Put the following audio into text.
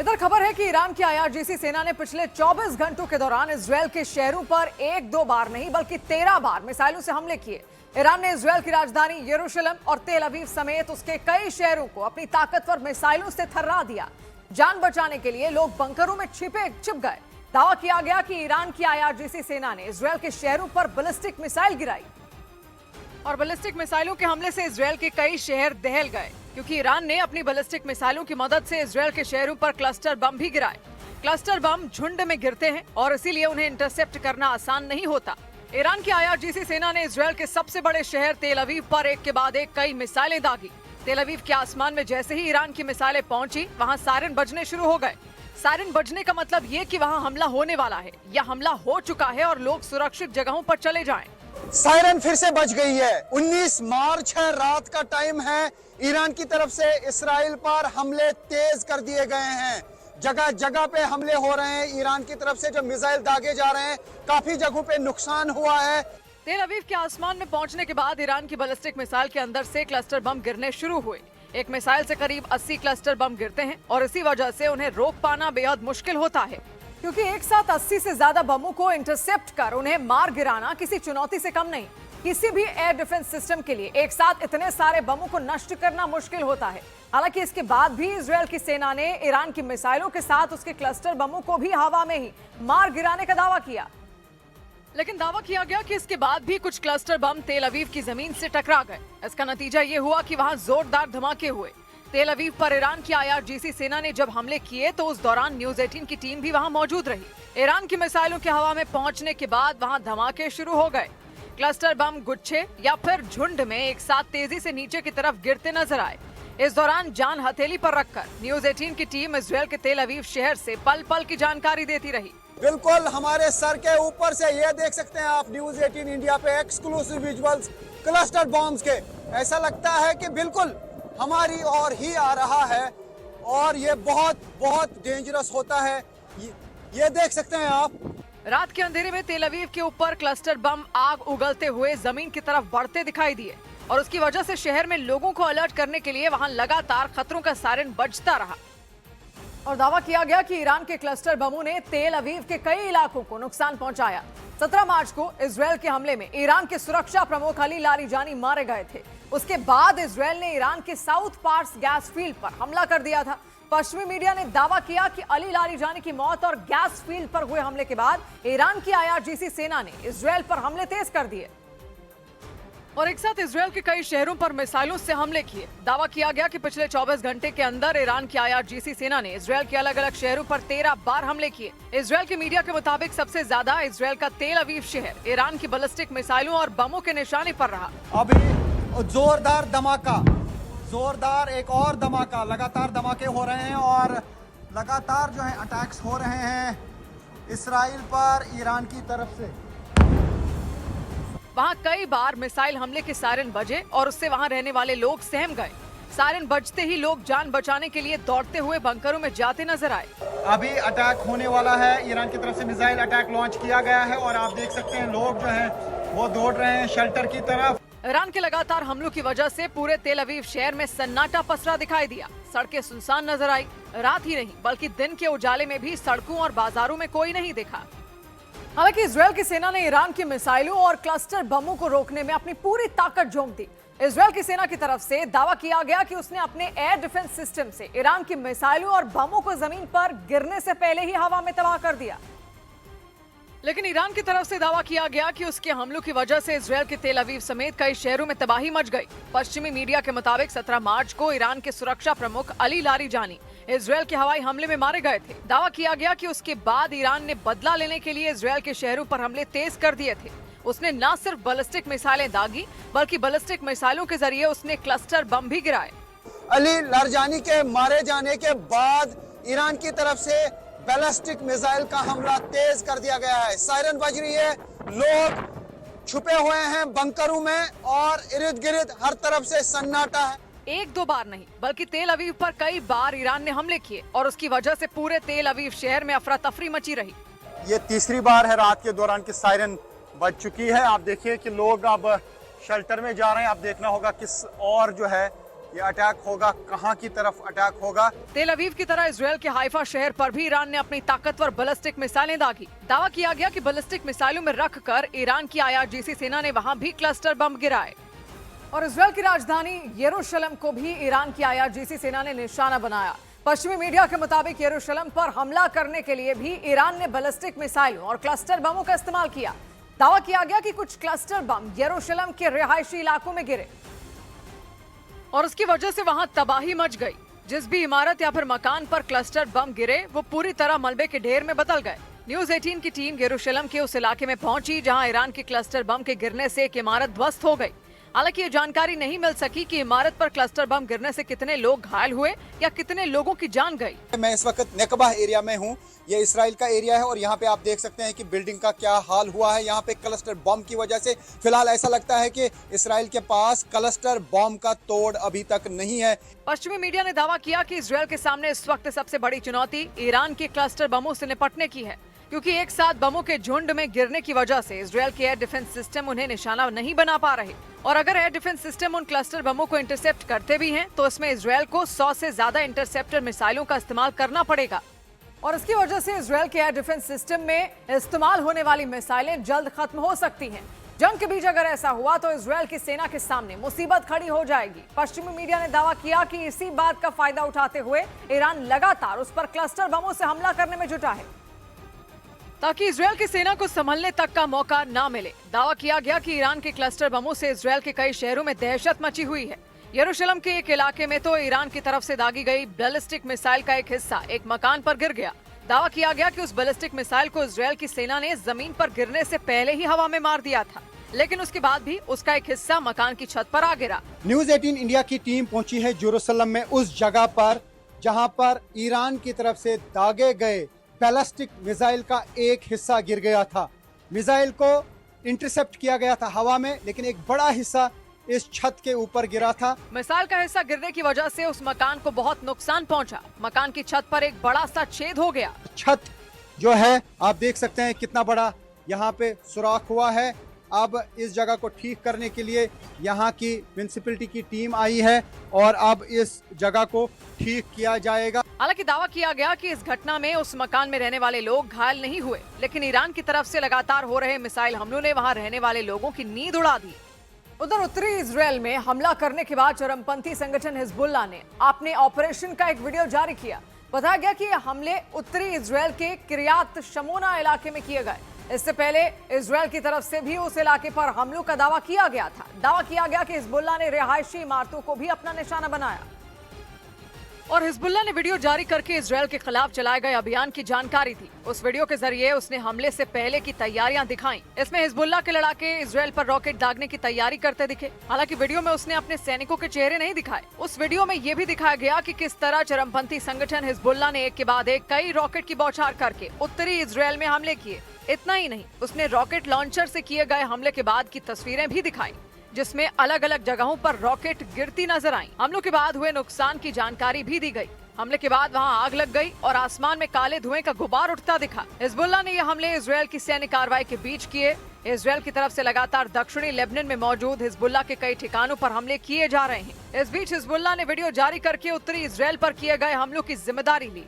इधर खबर है कि ईरान की आईआरजीसी सेना ने पिछले 24 घंटों के दौरान इजरायल के शहरों पर एक दो बार नहीं बल्कि 13 बार मिसाइलों से हमले किए। ईरान ने इजरायल की राजधानी यरूशलेम और तेल अवीव समेत उसके कई शहरों को अपनी ताकतवर मिसाइलों से थर्रा दिया। जान बचाने के लिए लोग बंकरों में छिप गए। दावा किया गया कि ईरान की आईआरजीसी सेना ने इजरायल के शहरों पर बैलिस्टिक मिसाइल गिराई और बैलिस्टिक मिसाइलों के हमले से इजरायल के कई शहर दहल गए, क्योंकि ईरान ने अपनी बैलिस्टिक मिसाइलों की मदद से इजरायल के शहरों पर क्लस्टर बम भी गिराए। क्लस्टर बम झुंड में गिरते हैं और इसीलिए उन्हें इंटरसेप्ट करना आसान नहीं होता। ईरान की आईआरजीसी सेना ने इजरायल के सबसे बड़े शहर तेल अवीव पर एक के बाद एक कई मिसाइलें दागी। तेल अवीव के आसमान में जैसे ही ईरान की मिसाइलें पहुंची, वहां सायरन बजने शुरू हो गए। सायरन बजने का मतलब ये कि वहां हमला होने वाला है या हमला हो चुका है और लोग सुरक्षित जगहों पर चले जाएं। सायरन फिर से बज गई है। 19 मार्च है, रात का टाइम है। ईरान की तरफ से इसराइल पर हमले तेज कर दिए गए हैं। जगह जगह पे हमले हो रहे हैं। ईरान की तरफ से जो मिसाइल दागे जा रहे हैं, काफी जगहों पे नुकसान हुआ है। तेल अवीव के आसमान में पहुंचने के बाद ईरान की बैलिस्टिक मिसाइल के अंदर से क्लस्टर बम गिरने शुरू हुए। एक मिसाइल से करीब 80 क्लस्टर बम गिरते हैं और इसी वजह से उन्हें रोक पाना बेहद मुश्किल होता है, क्योंकि एक साथ 80 से ज्यादा बमों को इंटरसेप्ट कर उन्हें मार गिराना किसी चुनौती से कम नहीं। किसी भी एयर डिफेंस सिस्टम के लिए एक साथ इतने सारे बमों को नष्ट करना मुश्किल होता है। हालांकि इसके बाद भी इजरायल की सेना ने ईरान की मिसाइलों के साथ उसके क्लस्टर बमों को भी हवा में ही मार गिराने का दावा किया, लेकिन दावा किया गया कि इसके बाद भी कुछ क्लस्टर बम तेल अवीव की जमीन से टकरा गए। इसका नतीजा ये हुआ कि वहां जोरदार धमाके हुए। तेल अवीव पर ईरान की आईआरजीसी सेना ने जब हमले किए तो उस दौरान न्यूज 18 की टीम भी वहां मौजूद रही। ईरान की मिसाइलों के हवा में पहुंचने के बाद वहां धमाके शुरू हो गए। क्लस्टर बम गुच्छे या फिर झुंड में एक साथ तेजी से नीचे की तरफ गिरते नजर आए। इस दौरान जान हथेली पर रखकर न्यूज 18 की टीम इजरायल के तेल अवीव शहर से पल पल की जानकारी देती रही। बिल्कुल हमारे सर के ऊपर से ये देख सकते हैं आप न्यूज 18 इंडिया पे एक्सक्लूसिव विजुअल्स क्लस्टर बॉम्ब्स के। ऐसा लगता है कि बिल्कुल हमारी ओर ही आ रहा है और ये बहुत बहुत डेंजरस होता है। ये देख सकते हैं आप। रात के अंधेरे में तेल अवीव के ऊपर क्लस्टर बम आग उगलते हुए जमीन की तरफ बढ़ते दिखाई दिए और उसकी वजह से शहर में लोगों को अलर्ट करने के लिए वहां लगातार खतरों का सायरन बजता रहा। और दावा किया गया कि ईरान के क्लस्टर बमों ने तेल अवीव के कई इलाकों को नुकसान पहुंचाया। 17 मार्च को इजरायल के हमले में ईरान के सुरक्षा प्रमुख अली लारीजानी मारे गए थे। उसके बाद इजरायल ने ईरान के साउथ पार्स गैस फील्ड पर हमला कर दिया था। पश्चिमी मीडिया ने दावा किया कि अली लारीजानी की मौत और गैस फील्ड पर हुए हमले के बाद ईरान की आईआरजीसी सेना ने इजरायल पर हमले तेज कर दिए और एक साथ इजरायल के कई शहरों पर मिसाइलों से हमले किए। दावा किया गया कि पिछले 24 घंटे के अंदर ईरान की आईआरजीसी सेना ने इजरायल के अलग अलग शहरों पर 13 बार हमले किए। इजरायल के मीडिया के मुताबिक सबसे ज्यादा इजरायल का तेल अवीव शहर ईरान की बैलिस्टिक मिसाइलों और बमों के निशाने पर रहा। अभी जोरदार धमाका, जोरदार एक और धमाका, लगातार धमाके हो रहे हैं और लगातार जो है अटैक्स हो रहे हैं इसराइल पर ईरान की तरफ से। वहां कई बार मिसाइल हमले के सायरन बजे और उससे वहां रहने वाले लोग सहम गए। सायरन बजते ही लोग जान बचाने के लिए दौड़ते हुए बंकरों में जाते नजर आए। अभी अटैक होने वाला है। ईरान की तरफ से मिसाइल अटैक लॉन्च किया गया है और आप देख सकते हैं लोग जो है वो दौड़ रहे हैं शेल्टर की तरफ। ईरान के लगातार हमलों की वजह से पूरे तेल अवीव शहर में सन्नाटा पसरा दिखाई दिया। सड़कें सुनसान नजर आई। रात ही नहीं बल्कि दिन के उजाले में भी सड़कों और बाजारों में कोई नहीं दिखा। हालांकि इजरायल की सेना ने ईरान की मिसाइलों और क्लस्टर बमों को रोकने में अपनी पूरी ताकत झोंक दी। इजरायल की सेना की तरफ से दावा किया गया कि उसने अपने एयर डिफेंस सिस्टम से ईरान की मिसाइलों और बमों को जमीन पर गिरने से पहले ही हवा में तबाह कर दिया। लेकिन ईरान की तरफ से दावा किया गया कि उसके हमलों की वजह से इजरायल के तेल अवीव समेत कई शहरों में तबाही मच गई। पश्चिमी मीडिया के मुताबिक 17 मार्च को ईरान के सुरक्षा प्रमुख अली लारीजानी इजरायल के हवाई हमले में मारे गए थे। दावा किया गया कि उसके बाद ईरान ने बदला लेने के लिए इजरायल के शहरों पर हमले तेज कर दिए थे। उसने न सिर्फ बैलिस्टिक मिसाइलें दागी बल्कि बैलिस्टिक मिसाइलों के जरिए उसने क्लस्टर बम भी गिराए। अली लारीजानी के मारे जाने के बाद ईरान की तरफ से बैलिस्टिक मिसाइल का हमला तेज कर दिया गया है। सायरन बज रही है, लोग छुपे हुए हैं बंकरों में और इर्द गिर्द हर तरफ से सन्नाटा है। एक दो बार नहीं बल्कि तेल अवीव पर कई बार ईरान ने हमले किए और उसकी वजह से पूरे तेल अवीव शहर में अफरा तफरी मची रही। ये तीसरी बार है रात के दौरान कि सायरन बज चुकी है। आप देखिए कि लोग अब शेल्टर में जा रहे हैं। आप देखना होगा किस और जो है ये अटैक होगा, कहां की तरफ अटैक होगा। तेल अवीव की तरह इसराइल के हाइफा शहर पर भी ईरान ने अपनी ताकतवर बैलिस्टिक मिसाइलें दागी। दावा किया गया कि बैलिस्टिक मिसाइलों में रखकर ईरान की IRGC सेना ने वहां भी क्लस्टर बम गिराए। और इसराइल की राजधानी यरूशलेम को भी ईरान की IRGC सेना ने निशाना बनाया। पश्चिमी मीडिया के मुताबिक यरूशलेम पर हमला करने के लिए भी ईरान ने बैलिस्टिक मिसाइलों और क्लस्टर बमों का इस्तेमाल किया। दावा किया गया कि कुछ क्लस्टर बम यरूशलेम के रिहायशी इलाकों में गिरे और उसकी वजह से वहां तबाही मच गई। जिस भी इमारत या फिर मकान पर क्लस्टर बम गिरे वो पूरी तरह मलबे के ढेर में बदल गए। न्यूज़ 18 की टीम यरूशलेम के उस इलाके में पहुंची जहां ईरान के क्लस्टर बम के गिरने से एक इमारत ध्वस्त हो गई। हालांकि ये जानकारी नहीं मिल सकी कि इमारत पर क्लस्टर बम गिरने से कितने लोग घायल हुए या कितने लोगों की जान गई। मैं इस वक्त नेकबा एरिया में हूँ। ये इसराइल का एरिया है और यहाँ पे आप देख सकते हैं कि बिल्डिंग का क्या हाल हुआ है। यहाँ पे क्लस्टर बम की वजह से फिलहाल ऐसा लगता है कि इसराइल के पास क्लस्टर बम का तोड़ अभी तक नहीं है। पश्चिमी मीडिया ने दावा किया कि इसराइल के सामने इस वक्त सबसे बड़ी चुनौती ईरान के क्लस्टर बमों से निपटने की है, क्योंकि एक साथ बमों के झुंड में गिरने की वजह से इसराइल के एयर डिफेंस सिस्टम उन्हें निशाना नहीं बना पा रहे। और अगर एयर डिफेंस सिस्टम उन क्लस्टर बमों को इंटरसेप्ट करते भी हैं, तो इसमें इसराइल को 100 से ज्यादा इंटरसेप्टर मिसाइलों का इस्तेमाल करना पड़ेगा। और इसकी वजह से इसराइल के एयर डिफेंस सिस्टम में इस्तेमाल होने वाली मिसाइलें जल्द खत्म हो सकती हैं। जंग के बीच अगर ऐसा हुआ तो इसराइल की सेना के सामने मुसीबत खड़ी हो जाएगी। पश्चिमी मीडिया ने दावा किया कि इसी बात का फायदा उठाते हुए ईरान लगातार उस पर क्लस्टर बमों से हमला करने में जुटा है, ताकि इसराइल की सेना को संभलने तक का मौका ना मिले। दावा किया गया कि ईरान के क्लस्टर बमों से इसराइल के कई शहरों में दहशत मची हुई है। यरूशलेम के एक इलाके में तो ईरान की तरफ से दागी गई बैलिस्टिक मिसाइल का एक हिस्सा एक मकान पर गिर गया। दावा किया गया कि उस बैलिस्टिक मिसाइल को इसराइल की सेना ने जमीन पर गिरने से पहले ही हवा में मार दिया था, लेकिन उसके बाद भी उसका एक हिस्सा मकान की छत पर आ गिरा। न्यूज़ 18 इंडिया की टीम पहुंची है यरूशलेम में, उस जगह पर जहां पर ईरान की तरफ से दागे गए बैलिस्टिक मिसाइल का एक हिस्सा गिर गया था। मिसाइल को इंटरसेप्ट किया गया था हवा में, लेकिन एक बड़ा हिस्सा इस छत के ऊपर गिरा था। मिसाइल का हिस्सा गिरने की वजह से उस मकान को बहुत नुकसान पहुंचा। मकान की छत पर एक बड़ा सा छेद हो गया। छत जो है आप देख सकते हैं कितना बड़ा यहाँ पे सुराख हुआ है। अब इस जगह को ठीक करने के लिए यहाँ की म्युनिसिपैलिटी की टीम आई है और अब इस जगह को ठीक किया जाएगा। हालांकि दावा किया गया कि इस घटना में उस मकान में रहने वाले लोग घायल नहीं हुए, लेकिन ईरान की तरफ से लगातार हो रहे मिसाइल हमलों ने वहां रहने वाले लोगों की नींद उड़ा दी। उधर उत्तरी इजराइल में हमला करने के बाद चरमपंथी संगठन हिजबुल्लाह ने अपने ऑपरेशन का एक वीडियो जारी किया। बताया गया कि ये हमले उत्तरी इजराइल के किरियात शमोना इलाके में किए गए। इससे पहले इजराइल की तरफ से भी उस इलाके पर हमलों का दावा किया गया था। दावा किया गया कि हिजबुल्लाह ने रिहायशी इमारतों को भी अपना निशाना बनाया और हिजबुल्लाह ने वीडियो जारी करके इजराइल के खिलाफ चलाए गए अभियान की जानकारी दी। उस वीडियो के जरिए उसने हमले से पहले की तैयारियां दिखाई। इसमें हिजबुल्लाह के लड़ाके इजराइल पर रॉकेट दागने की तैयारी करते दिखे। हालांकि वीडियो में उसने अपने सैनिकों के चेहरे नहीं दिखाए। उस वीडियो में ये भी दिखाया गया कि किस तरह चरमपंथी संगठन हिजबुल्लाह ने एक के बाद एक कई रॉकेट की बौछार करके उत्तरी इजराइल में हमले किए। इतना ही नहीं, उसने रॉकेट लॉन्चर से किए गए हमले के बाद की तस्वीरें भी दिखाई, जिसमें अलग अलग जगहों पर रॉकेट गिरती नजर आई। हमलों के बाद हुए नुकसान की जानकारी भी दी गई। हमले के बाद वहां आग लग गई और आसमान में काले धुएं का गुबार उठता दिखा। हिजबुल्लाह ने ये हमले इजराइल की सैन्य कार्रवाई के बीच किए। इजराइल की तरफ से लगातार दक्षिणी लेबनान में मौजूद हिजबुल्लाह के कई ठिकानों पर हमले किए जा रहे हैं। इस बीच हिजबुल्लाह ने वीडियो जारी करके उत्तरी इजराइल पर किए गए हमलों की जिम्मेदारी ली।